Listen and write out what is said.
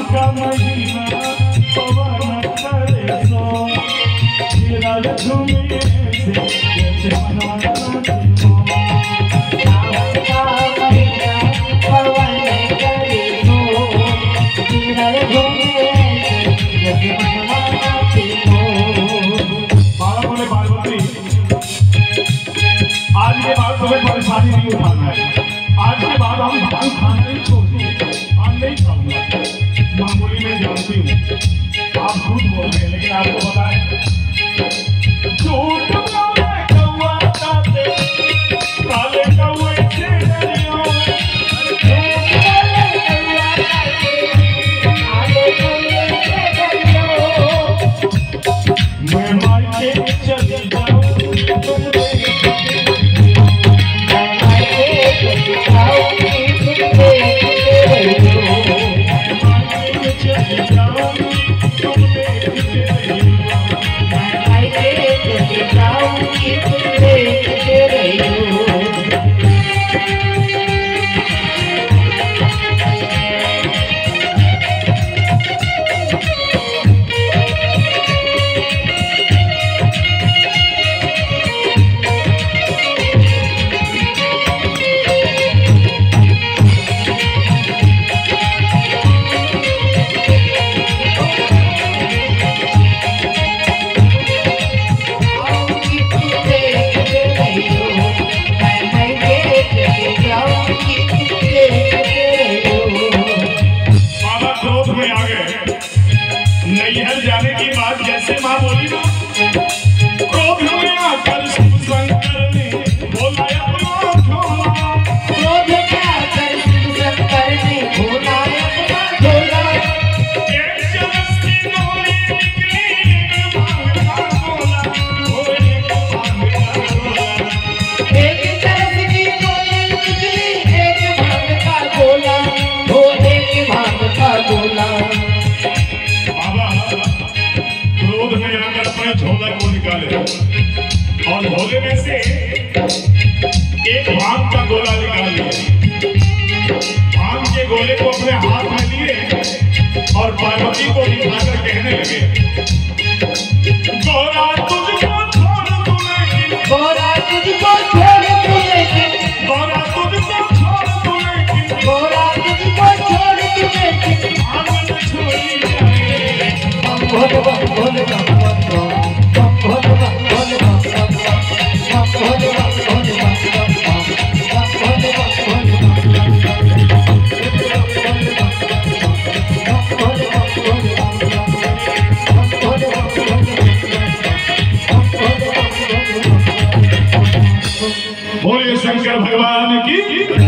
का महीना पवन करे सो तेरा झूमे से जैसे मनवा सावन का महीना पवन करे सो तेरा झूमे से जैसे मनवा नाचे हो। बाबा बोले पार्वती आज के बाद तुम्हें परेशानी नहीं उठाना है। आज के बाद हम भांग खाना नहीं छोड़ देंगे, भांग नहीं खाऊंगा। मामूली में जानती हूँ आप झूठ बोल रहे हैं, लेकिन आपको पता है झूठ बोले कौवा काटे, काले कौवे से डरियो। झूठ बोले कौवा काटे, काले कौवे से डरियो। मैं मायके चली जाऊं तुम नैहर जाने की बात जैसे माँ बोली ना, क्रोध में आकर शिव शंकर ने बोला अपना झोला। क्रोध में आकर शिव शंकर ने बोला अपना झोला। एक चरस की गोली निकली, एक भांग का गोला, ओ एक भांग का गोला। एक चरस की गोली निकली, एक भांग का गोला, ओ एक भांग का गोला। क्रोध में आकर अपने झोला को निकाले और झोले में से एक भांग का गोला निकाल लिया। भांग के गोले को अपने हाथ में लिए और पार्वती को दिखाकर कहने लगे, गोरा तुझको छोड़ दूं लेकिन, गोरा तुझको छोड़ दूं लेकिन, गोरा तुझको छोड़ दूं लेकिन, गोरा तुझको छोड़ दूं लेकिन, भांग न छोड़ी जाए। भोले बम भोले बम बम बम, भोले बम भोले बम बम बम, भोले बम भोले बम बम बम, भोले बम भोले बम बम बम, भोले बम भोले बम बम बम, भोले बम भोले बम बम बम। बोले शंकर भगवान की।